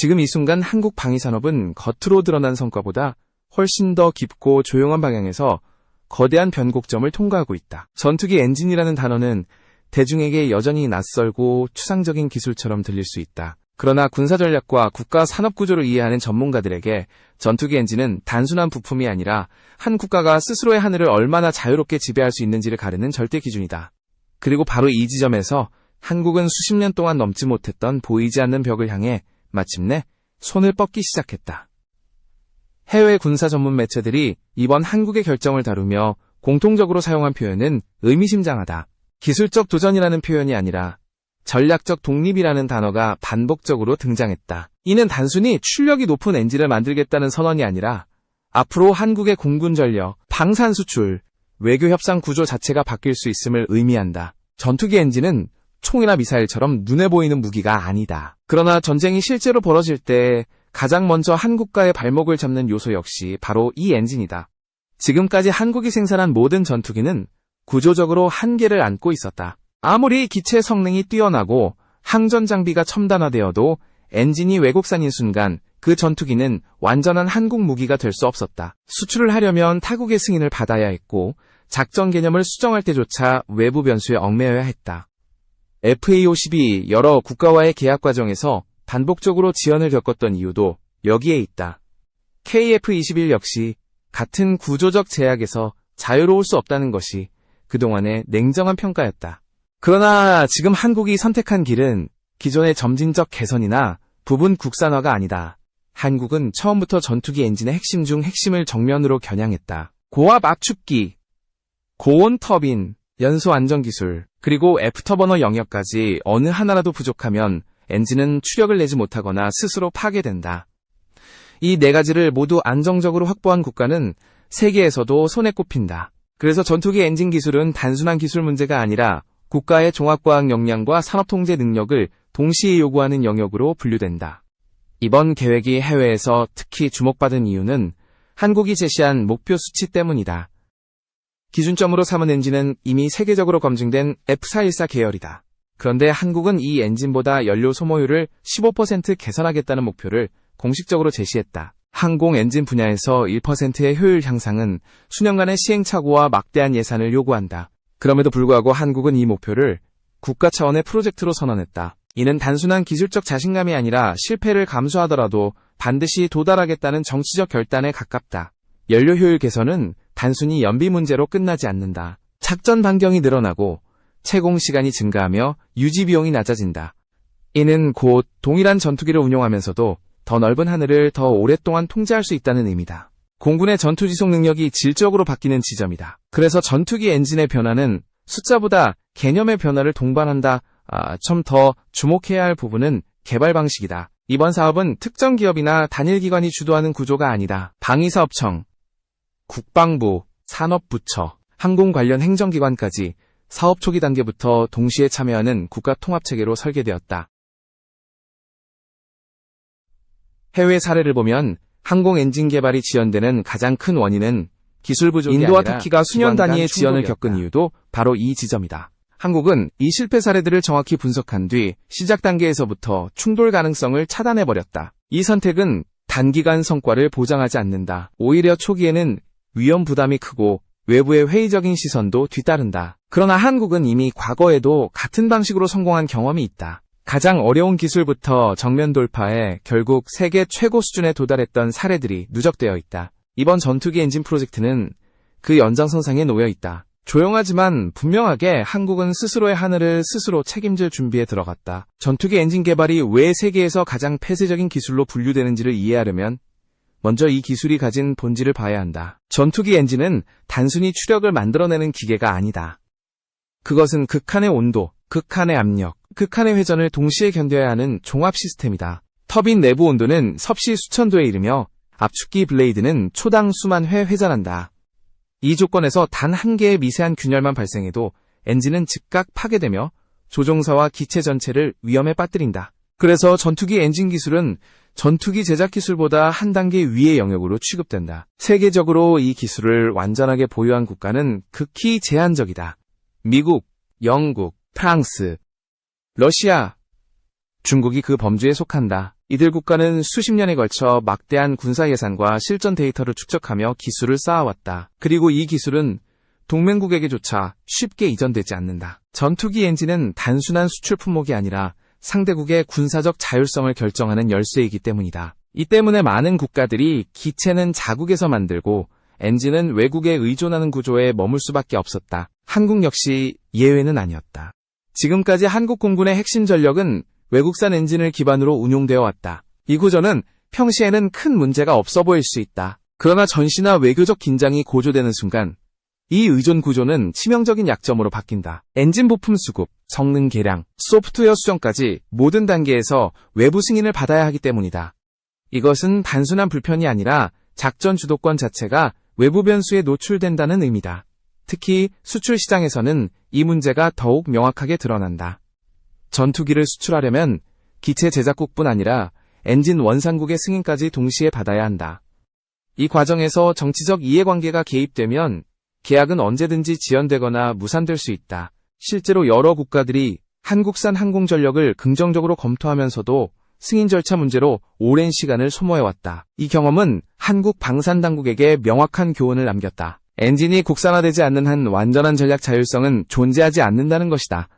지금 이 순간 한국 방위산업은 겉으로 드러난 성과보다 훨씬 더 깊고 조용한 방향에서 거대한 변곡점을 통과하고 있다. 전투기 엔진이라는 단어는 대중에게 여전히 낯설고 추상적인 기술처럼 들릴 수 있다. 그러나 군사전략과 국가 산업구조를 이해하는 전문가들에게 전투기 엔진은 단순한 부품이 아니라 한 국가가 스스로의 하늘을 얼마나 자유롭게 지배할 수 있는지를 가르는 절대 기준이다. 그리고 바로 이 지점에서 한국은 수십 년 동안 넘지 못했던 보이지 않는 벽을 향해 마침내 손을 뻗기 시작했다. 해외 군사 전문 매체들이 이번 한국의 결정을 다루며 공통적으로 사용한 표현은 의미심장하다. 기술적 도전이라는 표현이 아니라 전략적 독립이라는 단어가 반복적으로 등장했다. 이는 단순히 출력이 높은 엔진을 만들겠다는 선언이 아니라 앞으로 한국의 공군 전력, 방산 수출, 외교 협상 구조 자체가 바뀔 수 있음을 의미한다. 전투기 엔진은 총이나 미사일처럼 눈에 보이는 무기가 아니다. 그러나 전쟁이 실제로 벌어질 때 가장 먼저 한국과의 발목을 잡는 요소 역시 바로 이 엔진이다. 지금까지 한국이 생산한 모든 전투기는 구조적으로 한계를 안고 있었다. 아무리 기체 성능이 뛰어나고 항전 장비가 첨단화되어도 엔진이 외국산인 순간 그 전투기는 완전한 한국 무기가 될 수 없었다. 수출을 하려면 타국의 승인을 받아야 했고 작전 개념을 수정할 때조차 외부 변수에 얽매여야 했다. FA-52 여러 국가와의 계약 과정에서 반복적으로 지연을 겪었던 이유도 여기에 있다. KF-21 역시 같은 구조적 제약에서 자유로울 수 없다는 것이 그동안의 냉정한 평가였다. 그러나 지금 한국이 선택한 길은 기존의 점진적 개선이나 부분 국산화가 아니다. 한국은 처음부터 전투기 엔진의 핵심 중 핵심을 정면으로 겨냥했다. 고압 압축기, 고온 터빈, 연소 안전기술, 그리고 애프터버너 영역까지 어느 하나라도 부족하면 엔진은 추력을 내지 못하거나 스스로 파괴된다. 이 네 가지를 모두 안정적으로 확보한 국가는 세계에서도 손에 꼽힌다. 그래서 전투기 엔진 기술은 단순한 기술 문제가 아니라 국가의 종합과학 역량과 산업통제 능력을 동시에 요구하는 영역으로 분류된다. 이번 계획이 해외에서 특히 주목받은 이유는 한국이 제시한 목표 수치 때문이다. 기준점으로 삼은 엔진은 이미 세계적으로 검증된 F414 계열이다. 그런데 한국은 이 엔진보다 연료 소모율을 15% 개선하겠다는 목표를 공식적으로 제시했다. 항공 엔진 분야에서 1%의 효율 향상은 수년간의 시행착오와 막대한 예산을 요구한다. 그럼에도 불구하고 한국은 이 목표를 국가 차원의 프로젝트로 선언했다. 이는 단순한 기술적 자신감이 아니라 실패를 감수하더라도 반드시 도달하겠다는 정치적 결단에 가깝다. 연료 효율 개선은 단순히 연비 문제로 끝나지 않는다. 작전 반경이 늘어나고 채공 시간이 증가하며 유지 비용이 낮아진다. 이는 곧 동일한 전투기를 운용하면서도 더 넓은 하늘을 더 오랫동안 통제할 수 있다는 의미다. 공군의 전투 지속 능력이 질적으로 바뀌는 지점이다. 그래서 전투기 엔진의 변화는 숫자보다 개념의 변화를 동반한다. 좀 더 주목해야 할 부분은 개발 방식이다. 이번 사업은 특정 기업이나 단일 기관이 주도하는 구조가 아니다. 방위사업청, 국방부, 산업부처, 항공 관련 행정기관까지 사업 초기 단계부터 동시에 참여하는 국가 통합체계로 설계되었다. 해외 사례를 보면 항공 엔진 개발이 지연되는 가장 큰 원인은 기술 부족이 아니라 인도와 터키가 수년 단위의 지연을 겪은 이유도 바로 이 지점이다. 한국은 이 실패 사례들을 정확히 분석한 뒤 시작 단계에서부터 충돌 가능성을 차단해버렸다. 이 선택은 단기간 성과를 보장하지 않는다. 오히려 초기에는 위험 부담이 크고 외부의 회의적인 시선도 뒤따른다. 그러나 한국은 이미 과거에도 같은 방식으로 성공한 경험이 있다. 가장 어려운 기술부터 정면 돌파해 결국 세계 최고 수준에 도달했던 사례들이 누적되어 있다. 이번 전투기 엔진 프로젝트는 그 연장선상에 놓여 있다. 조용하지만 분명하게 한국은 스스로의 하늘을 스스로 책임질 준비에 들어갔다. 전투기 엔진 개발이 왜 세계에서 가장 폐쇄적인 기술로 분류되는지를 이해하려면 먼저 이 기술이 가진 본질을 봐야 한다. 전투기 엔진은 단순히 추력을 만들어내는 기계가 아니다. 그것은 극한의 온도, 극한의 압력, 극한의 회전을 동시에 견뎌야 하는 종합 시스템이다. 터빈 내부 온도는 섭씨 수천 도에 이르며 압축기 블레이드는 초당 수만 회 회전한다. 이 조건에서 단 한 개의 미세한 균열만 발생해도 엔진은 즉각 파괴되며 조종사와 기체 전체를 위험에 빠뜨린다. 그래서 전투기 엔진 기술은 전투기 제작 기술보다 한 단계 위의 영역으로 취급된다. 세계적으로 이 기술을 완전하게 보유한 국가는 극히 제한적이다. 미국, 영국, 프랑스, 러시아, 중국이 그 범주에 속한다. 이들 국가는 수십 년에 걸쳐 막대한 군사 예산과 실전 데이터를 축적하며 기술을 쌓아왔다. 그리고 이 기술은 동맹국에게조차 쉽게 이전되지 않는다. 전투기 엔진은 단순한 수출 품목이 아니라 상대국의 군사적 자율성을 결정하는 열쇠이기 때문이다. 이 때문에 많은 국가들이 기체는 자국에서 만들고 엔진은 외국에 의존하는 구조에 머물 수밖에 없었다. 한국 역시 예외는 아니었다. 지금까지 한국 공군의 핵심 전력은 외국산 엔진을 기반으로 운용되어 왔다. 이 구조는 평시에는 큰 문제가 없어 보일 수 있다. 그러나 전시나 외교적 긴장이 고조되는 순간 이 의존 구조는 치명적인 약점으로 바뀐다. 엔진 부품 수급, 성능 개량, 소프트웨어 수정까지 모든 단계에서 외부 승인을 받아야 하기 때문이다. 이것은 단순한 불편이 아니라 작전 주도권 자체가 외부 변수에 노출된다는 의미다. 특히 수출 시장에서는 이 문제가 더욱 명확하게 드러난다. 전투기를 수출하려면 기체 제작국뿐 아니라 엔진 원산국의 승인까지 동시에 받아야 한다. 이 과정에서 정치적 이해관계가 개입되면 계약은 언제든지 지연되거나 무산될 수 있다. 실제로 여러 국가들이 한국산 항공전력을 긍정적으로 검토하면서도 승인 절차 문제로 오랜 시간을 소모해왔다. 이 경험은 한국 방산당국에게 명확한 교훈을 남겼다. 엔진이 국산화되지 않는 한 완전한 전략 자율성은 존재하지 않는다는 것이다.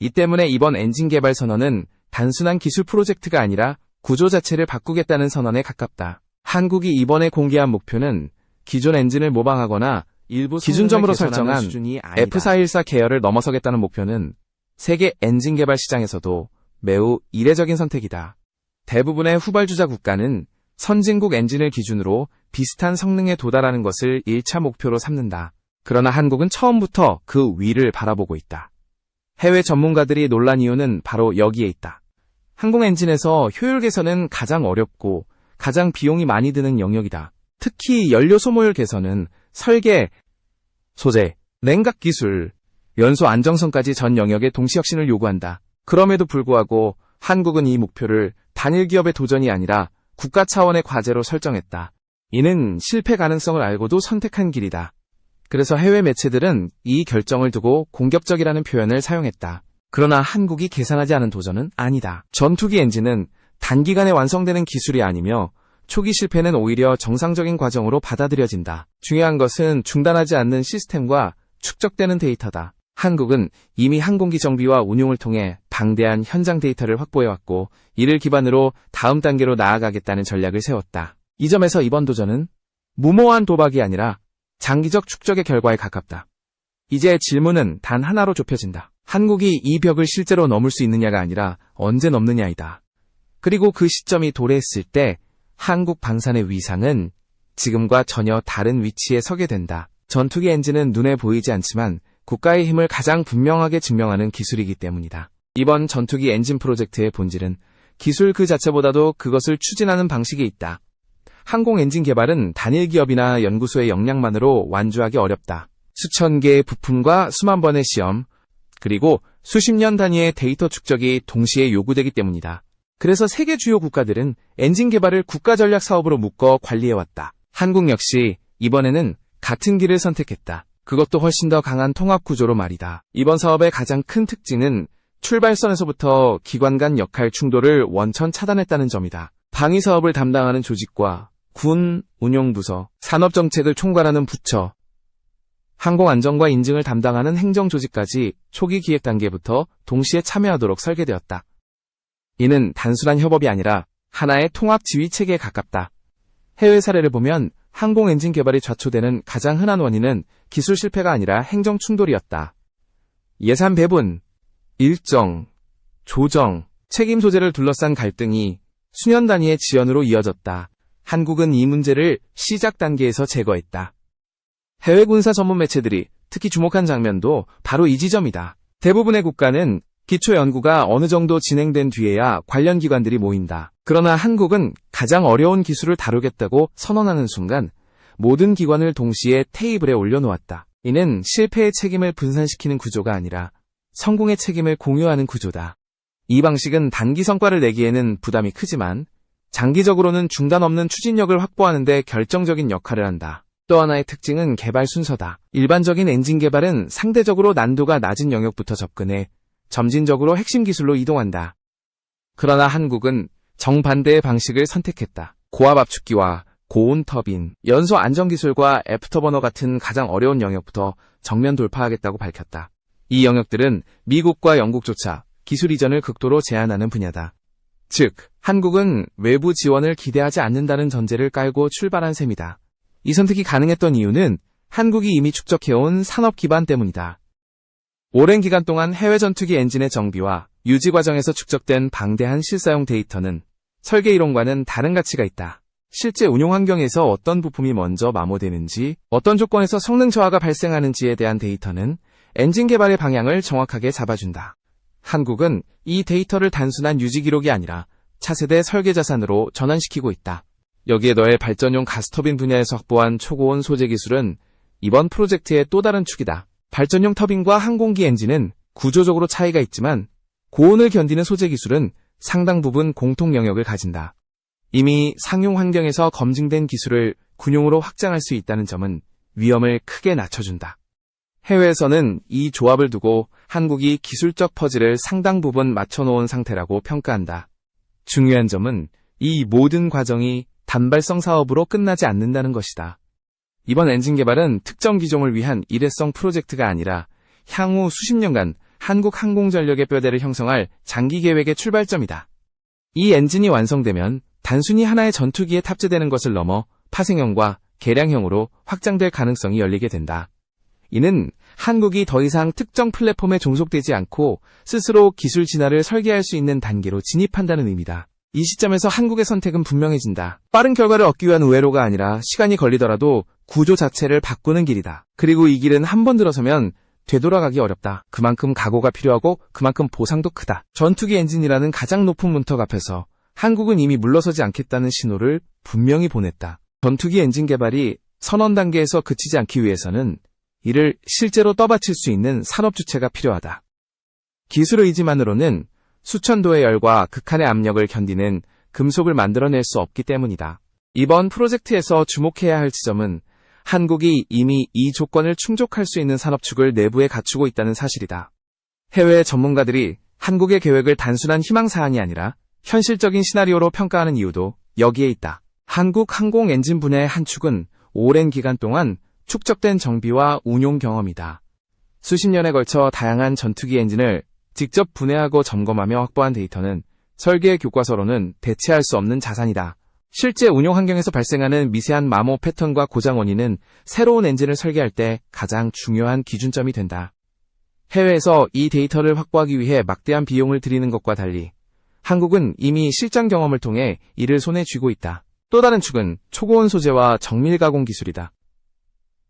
이 때문에 이번 엔진 개발 선언은 단순한 기술 프로젝트가 아니라 구조 자체를 바꾸겠다는 선언에 가깝다. 한국이 이번에 공개한 목표는 기존 엔진을 모방하거나 일부 기준점으로 설정한 F414 계열을 넘어서겠다는 목표는 세계 엔진 개발 시장에서도 매우 이례적인 선택이다. 대부분의 후발주자 국가는 선진국 엔진을 기준으로 비슷한 성능에 도달하는 것을 1차 목표로 삼는다. 그러나 한국은 처음부터 그 위를 바라보고 있다. 해외 전문가들이 놀란 이유는 바로 여기에 있다. 항공 엔진에서 효율 개선은 가장 어렵고 가장 비용이 많이 드는 영역이다. 특히 연료 소모율 개선은 설계, 소재, 냉각 기술, 연소 안정성까지 전 영역의 동시혁신을 요구한다. 그럼에도 불구하고 한국은 이 목표를 단일 기업의 도전이 아니라 국가 차원의 과제로 설정했다. 이는 실패 가능성을 알고도 선택한 길이다. 그래서 해외 매체들은 이 결정을 두고 공격적이라는 표현을 사용했다. 그러나 한국이 계산하지 않은 도전은 아니다. 전투기 엔진은 단기간에 완성되는 기술이 아니며 초기 실패는 오히려 정상적인 과정으로 받아들여진다. 중요한 것은 중단하지 않는 시스템과 축적되는 데이터다. 한국은 이미 항공기 정비와 운용을 통해 방대한 현장 데이터를 확보해왔고 이를 기반으로 다음 단계로 나아가겠다는 전략을 세웠다. 이 점에서 이번 도전은 무모한 도박이 아니라 장기적 축적의 결과에 가깝다. 이제 질문은 단 하나로 좁혀진다. 한국이 이 벽을 실제로 넘을 수 있느냐가 아니라 언제 넘느냐이다. 그리고 그 시점이 도래했을 때 한국 방산의 위상은 지금과 전혀 다른 위치에 서게 된다. 전투기 엔진은 눈에 보이지 않지만 국가의 힘을 가장 분명하게 증명하는 기술이기 때문이다. 이번 전투기 엔진 프로젝트의 본질은 기술 그 자체보다도 그것을 추진하는 방식에 있다. 항공 엔진 개발은 단일 기업이나 연구소의 역량만으로 완주하기 어렵다. 수천 개의 부품과 수만 번의 시험, 그리고 수십 년 단위의 데이터 축적이 동시에 요구되기 때문이다. 그래서 세계 주요 국가들은 엔진 개발을 국가 전략 사업으로 묶어 관리해왔다. 한국 역시 이번에는 같은 길을 선택했다. 그것도 훨씬 더 강한 통합 구조로 말이다. 이번 사업의 가장 큰 특징은 출발선에서부터 기관 간 역할 충돌을 원천 차단했다는 점이다. 방위 사업을 담당하는 조직과 군, 운용부서, 산업정책을 총괄하는 부처, 항공안전과 인증을 담당하는 행정조직까지 초기 기획 단계부터 동시에 참여하도록 설계되었다. 이는 단순한 협업이 아니라 하나의 통합 지휘 체계에 가깝다. 해외 사례를 보면 항공 엔진 개발이 좌초되는 가장 흔한 원인은 기술 실패가 아니라 행정 충돌이었다. 예산 배분, 일정, 조정, 책임 소재를 둘러싼 갈등이 수년 단위의 지연으로 이어졌다. 한국은 이 문제를 시작 단계에서 제거했다. 해외 군사 전문 매체들이 특히 주목한 장면도 바로 이 지점이다. 대부분의 국가는 기초 연구가 어느 정도 진행된 뒤에야 관련 기관들이 모인다. 그러나 한국은 가장 어려운 기술을 다루겠다고 선언하는 순간 모든 기관을 동시에 테이블에 올려놓았다. 이는 실패의 책임을 분산시키는 구조가 아니라 성공의 책임을 공유하는 구조다. 이 방식은 단기 성과를 내기에는 부담이 크지만 장기적으로는 중단 없는 추진력을 확보하는 데 결정적인 역할을 한다. 또 하나의 특징은 개발 순서다. 일반적인 엔진 개발은 상대적으로 난도가 낮은 영역부터 접근해 점진적으로 핵심 기술로 이동한다. 그러나 한국은 정반대의 방식을 선택했다. 고압 압축기와 고온 터빈, 연소 안전기술과 애프터버너 같은 가장 어려운 영역부터 정면 돌파하겠다고 밝혔다. 이 영역들은 미국과 영국조차 기술 이전을 극도로 제한하는 분야다. 즉, 한국은 외부 지원을 기대하지 않는다는 전제를 깔고 출발한 셈이다. 이 선택이 가능했던 이유는 한국이 이미 축적해온 산업 기반 때문이다. 오랜 기간 동안 해외 전투기 엔진의 정비와 유지 과정에서 축적된 방대한 실사용 데이터는 설계 이론과는 다른 가치가 있다. 실제 운용 환경에서 어떤 부품이 먼저 마모되는지, 어떤 조건에서 성능 저하가 발생하는지에 대한 데이터는 엔진 개발의 방향을 정확하게 잡아준다. 한국은 이 데이터를 단순한 유지 기록이 아니라 차세대 설계 자산으로 전환시키고 있다. 여기에 더해 발전용 가스터빈 분야에서 확보한 초고온 소재 기술은 이번 프로젝트의 또 다른 축이다. 발전용 터빈과 항공기 엔진은 구조적으로 차이가 있지만 고온을 견디는 소재 기술은 상당 부분 공통 영역을 가진다. 이미 상용 환경에서 검증된 기술을 군용으로 확장할 수 있다는 점은 위험을 크게 낮춰준다. 해외에서는 이 조합을 두고 한국이 기술적 퍼즐을 상당 부분 맞춰놓은 상태라고 평가한다. 중요한 점은 이 모든 과정이 단발성 사업으로 끝나지 않는다는 것이다. 이번 엔진 개발은 특정 기종을 위한 일회성 프로젝트가 아니라 향후 수십 년간 한국 항공전력의 뼈대를 형성할 장기 계획의 출발점이다. 이 엔진이 완성되면 단순히 하나의 전투기에 탑재되는 것을 넘어 파생형과 개량형으로 확장될 가능성이 열리게 된다. 이는 한국이 더 이상 특정 플랫폼에 종속되지 않고 스스로 기술 진화를 설계할 수 있는 단계로 진입한다는 의미다. 이 시점에서 한국의 선택은 분명해진다. 빠른 결과를 얻기 위한 우회로가 아니라 시간이 걸리더라도 구조 자체를 바꾸는 길이다. 그리고 이 길은 한 번 들어서면 되돌아가기 어렵다. 그만큼 각오가 필요하고 그만큼 보상도 크다. 전투기 엔진이라는 가장 높은 문턱 앞에서 한국은 이미 물러서지 않겠다는 신호를 분명히 보냈다. 전투기 엔진 개발이 선언 단계에서 그치지 않기 위해서는 이를 실제로 떠받칠 수 있는 산업 주체가 필요하다. 기술 의지만으로는 수천 도의 열과 극한의 압력을 견디는 금속을 만들어낼 수 없기 때문이다. 이번 프로젝트에서 주목해야 할 지점은 한국이 이미 이 조건을 충족할 수 있는 산업축을 내부에 갖추고 있다는 사실이다. 해외 전문가들이 한국의 계획을 단순한 희망사항이 아니라 현실적인 시나리오로 평가하는 이유도 여기에 있다. 한국 항공 엔진 분야의 한 축은 오랜 기간 동안 축적된 정비와 운용 경험이다. 수십 년에 걸쳐 다양한 전투기 엔진을 직접 분해하고 점검하며 확보한 데이터는 설계 교과서로는 대체할 수 없는 자산이다. 실제 운용 환경에서 발생하는 미세한 마모 패턴과 고장 원인은 새로운 엔진을 설계할 때 가장 중요한 기준점이 된다. 해외에서 이 데이터를 확보하기 위해 막대한 비용을 들이는 것과 달리 한국은 이미 실전 경험을 통해 이를 손에 쥐고 있다. 또 다른 축은 초고온 소재와 정밀 가공 기술이다.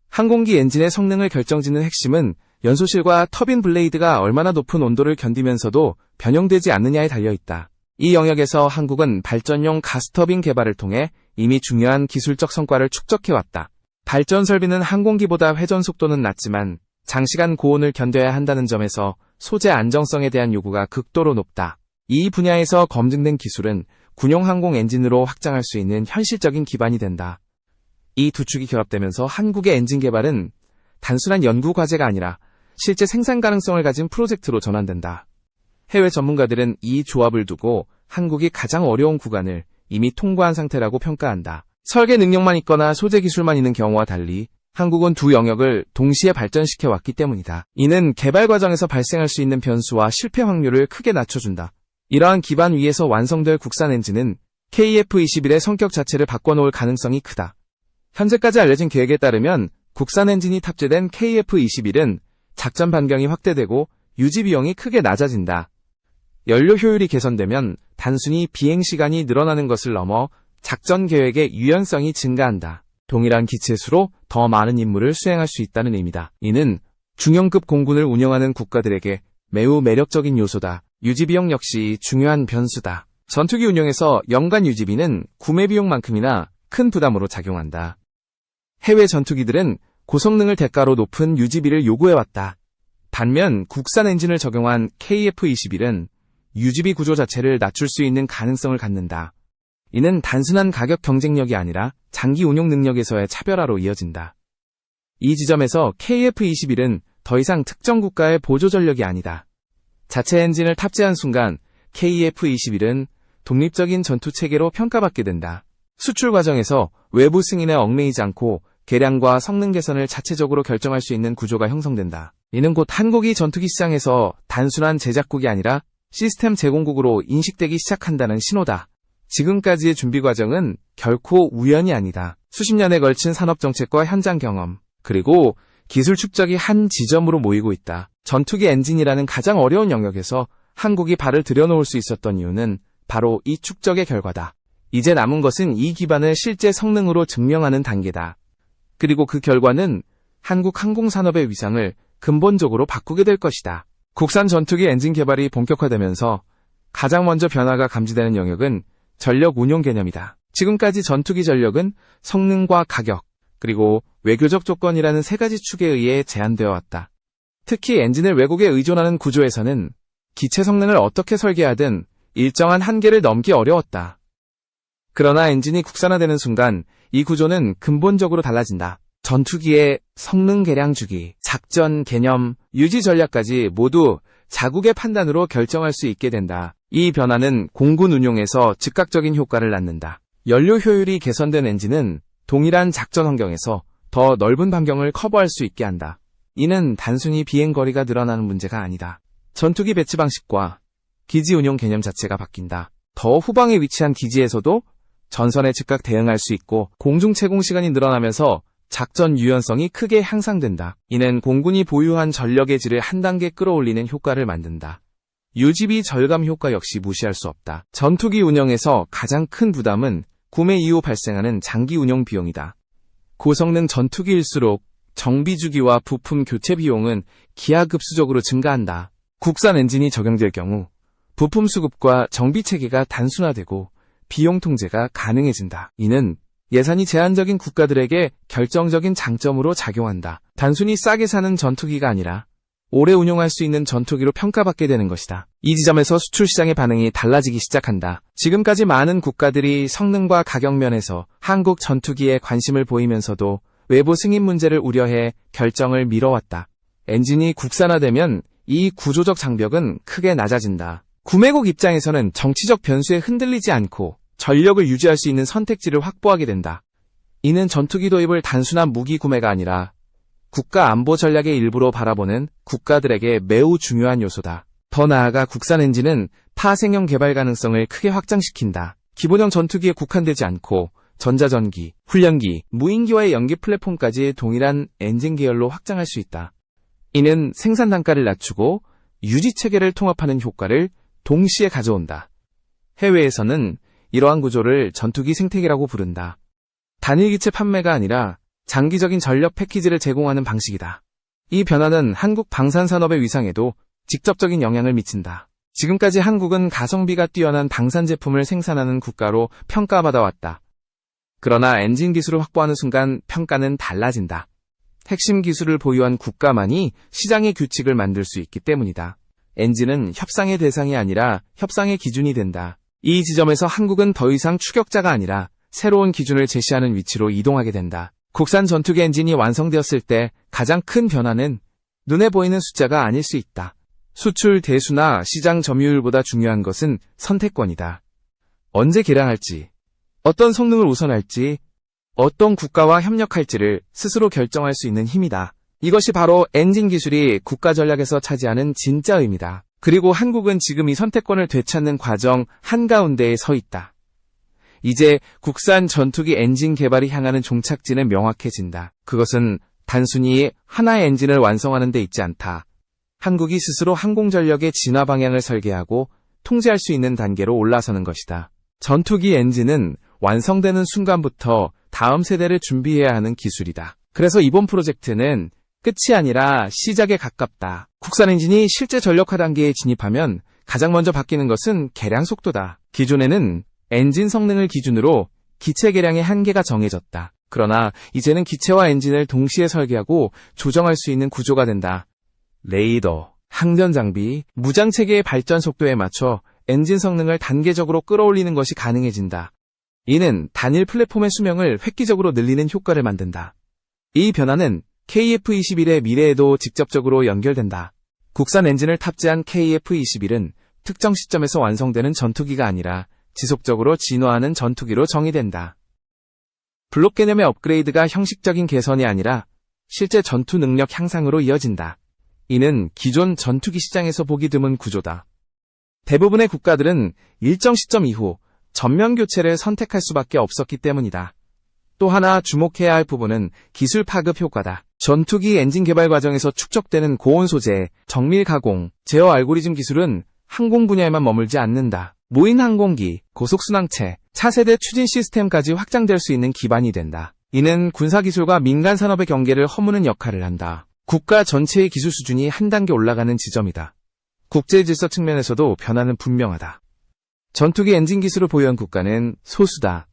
항공기 엔진의 성능을 결정짓는 핵심은 연소실과 터빈 블레이드가 얼마나 높은 온도를 견디면서도 변형되지 않느냐에 달려있다. 이 영역에서 한국은 발전용 가스터빈 개발을 통해 이미 중요한 기술적 성과를 축적해왔다. 발전 설비는 항공기보다 회전 속도는 낮지만 장시간 고온을 견뎌야 한다는 점에서 소재 안정성에 대한 요구가 극도로 높다. 이 분야에서 검증된 기술은 군용 항공 엔진으로 확장할 수 있는 현실적인 기반이 된다. 이 두 축이 결합되면서 한국의 엔진 개발은 단순한 연구 과제가 아니라 실제 생산 가능성을 가진 프로젝트로 전환된다. 해외 전문가들은 이 조합을 두고 한국이 가장 어려운 구간을 이미 통과한 상태라고 평가한다. 설계 능력만 있거나 소재 기술만 있는 경우와 달리 한국은 두 영역을 동시에 발전시켜 왔기 때문이다. 이는 개발 과정에서 발생할 수 있는 변수와 실패 확률을 크게 낮춰준다. 이러한 기반 위에서 완성될 국산 엔진은 KF-21의 성격 자체를 바꿔놓을 가능성이 크다. 현재까지 알려진 계획에 따르면 국산 엔진이 탑재된 KF-21은 작전 반경이 확대되고 유지 비용이 크게 낮아진다. 연료 효율이 개선되면 단순히 비행 시간이 늘어나는 것을 넘어 작전 계획의 유연성이 증가한다. 동일한 기체수로 더 많은 임무를 수행할 수 있다는 의미다. 이는 중형급 공군을 운영하는 국가들에게 매우 매력적인 요소다. 유지 비용 역시 중요한 변수다. 전투기 운용에서 연간 유지비는 구매 비용만큼이나 큰 부담으로 작용한다. 해외 전투기들은 고성능을 대가로 높은 유지비를 요구해왔다. 반면 국산 엔진을 적용한 KF-21은 유지비 구조 자체를 낮출 수 있는 가능성을 갖는다. 이는 단순한 가격 경쟁력이 아니라 장기 운용 능력에서의 차별화로 이어진다. 이 지점에서 KF-21은 더 이상 특정 국가의 보조 전력이 아니다. 자체 엔진을 탑재한 순간 KF-21은 독립적인 전투 체계로 평가받게 된다. 수출 과정에서 외부 승인에 얽매이지 않고 개량과 성능 개선을 자체적으로 결정할 수 있는 구조가 형성된다. 이는 곧 한국이 전투기 시장에서 단순한 제작국이 아니라 시스템 제공국으로 인식되기 시작한다는 신호다. 지금까지의 준비 과정은 결코 우연이 아니다. 수십 년에 걸친 산업정책과 현장 경험, 그리고 기술 축적이 한 지점으로 모이고 있다. 전투기 엔진이라는 가장 어려운 영역에서 한국이 발을 들여놓을 수 있었던 이유는 바로 이 축적의 결과다. 이제 남은 것은 이 기반을 실제 성능으로 증명하는 단계다. 그리고 그 결과는 한국 항공산업의 위상을 근본적으로 바꾸게 될 것이다. 국산 전투기 엔진 개발이 본격화되면서 가장 먼저 변화가 감지되는 영역은 전력 운용 개념이다. 지금까지 전투기 전력은 성능과 가격, 그리고 외교적 조건이라는 세 가지 축에 의해 제한되어 왔다. 특히 엔진을 외국에 의존하는 구조에서는 기체 성능을 어떻게 설계하든 일정한 한계를 넘기 어려웠다. 그러나 엔진이 국산화되는 순간 이 구조는 근본적으로 달라진다. 전투기의 성능 개량 주기, 작전 개념, 유지 전략까지 모두 자국의 판단으로 결정할 수 있게 된다. 이 변화는 공군 운용에서 즉각적인 효과를 낳는다. 연료 효율이 개선된 엔진은 동일한 작전 환경에서 더 넓은 반경을 커버할 수 있게 한다. 이는 단순히 비행거리가 늘어나는 문제가 아니다. 전투기 배치 방식과 기지 운용 개념 자체가 바뀐다. 더 후방에 위치한 기지에서도 전선에 즉각 대응할 수 있고 공중 채공 시간이 늘어나면서 작전 유연성이 크게 향상된다. 이는 공군이 보유한 전력의 질을 한 단계 끌어올리는 효과를 만든다. 유지비 절감 효과 역시 무시할 수 없다. 전투기 운영에서 가장 큰 부담은 구매 이후 발생하는 장기 운영 비용이다. 고성능 전투기일수록 정비 주기와 부품 교체 비용은 기하급수적으로 증가한다. 국산 엔진이 적용될 경우 부품 수급과 정비 체계가 단순화되고 비용 통제가 가능해진다. 이는 예산이 제한적인 국가들에게 결정적인 장점으로 작용한다. 단순히 싸게 사는 전투기가 아니라 오래 운용할 수 있는 전투기로 평가받게 되는 것이다. 이 지점에서 수출 시장의 반응이 달라지기 시작한다. 지금까지 많은 국가들이 성능과 가격 면에서 한국 전투기에 관심을 보이면서도 외부 승인 문제를 우려해 결정을 미뤄왔다. 엔진이 국산화되면 이 구조적 장벽은 크게 낮아진다. 구매국 입장에서는 정치적 변수에 흔들리지 않고 전력을 유지할 수 있는 선택지를 확보하게 된다. 이는 전투기 도입을 단순한 무기 구매가 아니라 국가 안보 전략의 일부로 바라보는 국가들에게 매우 중요한 요소다. 더 나아가 국산 엔진은 파생형 개발 가능성을 크게 확장시킨다. 기본형 전투기에 국한되지 않고 전자전기, 훈련기, 무인기와의 연기 플랫폼까지 동일한 엔진 계열로 확장할 수 있다. 이는 생산 단가를 낮추고 유지 체계를 통합하는 효과를 동시에 가져온다. 해외에서는 이러한 구조를 전투기 생태계라고 부른다. 단일 기체 판매가 아니라 장기적인 전력 패키지를 제공하는 방식이다. 이 변화는 한국 방산산업의 위상에도 직접적인 영향을 미친다. 지금까지 한국은 가성비가 뛰어난 방산 제품을 생산하는 국가로 평가받아왔다. 그러나 엔진 기술을 확보하는 순간 평가는 달라진다. 핵심 기술을 보유한 국가만이 시장의 규칙을 만들 수 있기 때문이다. 엔진은 협상의 대상이 아니라 협상의 기준이 된다. 이 지점에서 한국은 더 이상 추격자가 아니라 새로운 기준을 제시하는 위치로 이동하게 된다. 국산 전투기 엔진이 완성되었을 때 가장 큰 변화는 눈에 보이는 숫자가 아닐 수 있다. 수출 대수나 시장 점유율보다 중요한 것은 선택권이다. 언제 개량할지, 어떤 성능을 우선할지, 어떤 국가와 협력할지를 스스로 결정할 수 있는 힘이다. 이것이 바로 엔진 기술이 국가 전략에서 차지하는 진짜 의미다. 그리고 한국은 지금 이 선택권을 되찾는 과정 한가운데에 서 있다. 이제 국산 전투기 엔진 개발이 향하는 종착지는 명확해진다. 그것은 단순히 하나의 엔진을 완성하는 데 있지 않다. 한국이 스스로 항공전력의 진화 방향을 설계하고 통제할 수 있는 단계로 올라서는 것이다. 전투기 엔진은 완성되는 순간부터 다음 세대를 준비해야 하는 기술이다. 그래서 이번 프로젝트는 끝이 아니라 시작에 가깝다. 국산 엔진이 실제 전력화 단계에 진입하면 가장 먼저 바뀌는 것은 개량 속도다. 기존에는 엔진 성능을 기준으로 기체 개량의 한계가 정해졌다. 그러나 이제는 기체와 엔진을 동시에 설계하고 조정할 수 있는 구조가 된다. 레이더, 항전 장비, 무장 체계의 발전 속도에 맞춰 엔진 성능을 단계적으로 끌어올리는 것이 가능해진다. 이는 단일 플랫폼의 수명을 획기적으로 늘리는 효과를 만든다. 이 변화는 KF-21의 미래에도 직접적으로 연결된다. 국산 엔진을 탑재한 KF-21은 특정 시점에서 완성되는 전투기가 아니라 지속적으로 진화하는 전투기로 정의된다. 블록 개념의 업그레이드가 형식적인 개선이 아니라 실제 전투 능력 향상으로 이어진다. 이는 기존 전투기 시장에서 보기 드문 구조다. 대부분의 국가들은 일정 시점 이후 전면 교체를 선택할 수밖에 없었기 때문이다. 또 하나 주목해야 할 부분은 기술 파급 효과다. 전투기 엔진 개발 과정에서 축적되는 고온 소재, 정밀 가공, 제어 알고리즘 기술은 항공 분야에만 머물지 않는다. 무인 항공기, 고속순항체, 차세대 추진 시스템까지 확장될 수 있는 기반이 된다. 이는 군사기술과 민간 산업의 경계를 허무는 역할을 한다. 국가 전체의 기술 수준이 한 단계 올라가는 지점이다. 국제 질서 측면에서도 변화는 분명하다. 전투기 엔진 기술을 보유한 국가는 소수다.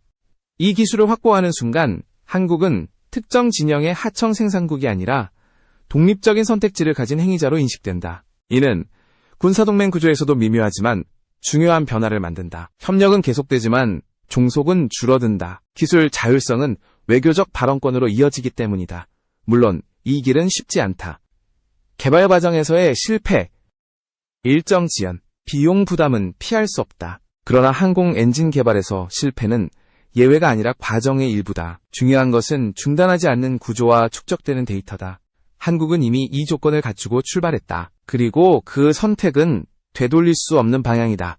이 기술을 확보하는 순간 한국은 특정 진영의 하청 생산국이 아니라 독립적인 선택지를 가진 행위자로 인식된다. 이는 군사동맹 구조에서도 미묘하지만 중요한 변화를 만든다. 협력은 계속되지만 종속은 줄어든다. 기술 자율성은 외교적 발언권으로 이어지기 때문이다. 물론 이 길은 쉽지 않다. 개발 과정에서의 실패, 일정 지연, 비용 부담은 피할 수 없다. 그러나 항공 엔진 개발에서 실패는 예외가 아니라 과정의 일부다. 중요한 것은 중단하지 않는 구조와 축적되는 데이터다. 한국은 이미 이 조건을 갖추고 출발했다. 그리고 그 선택은 되돌릴 수 없는 방향이다.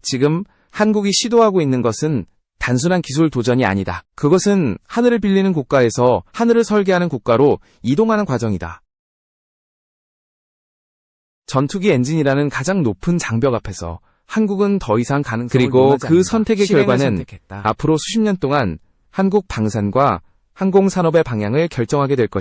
지금 한국이 시도하고 있는 것은 단순한 기술 도전이 아니다. 그것은 하늘을 빌리는 국가에서 하늘을 설계하는 국가로 이동하는 과정이다. 전투기 엔진이라는 가장 높은 장벽 앞에서 한국은 더 이상 가능성을 그리고 그 않는다. 선택의 실행을 결과는 선택했다. 앞으로 수십 년 동안 한국 방산과 항공산업의 방향을 결정하게 될 것이다.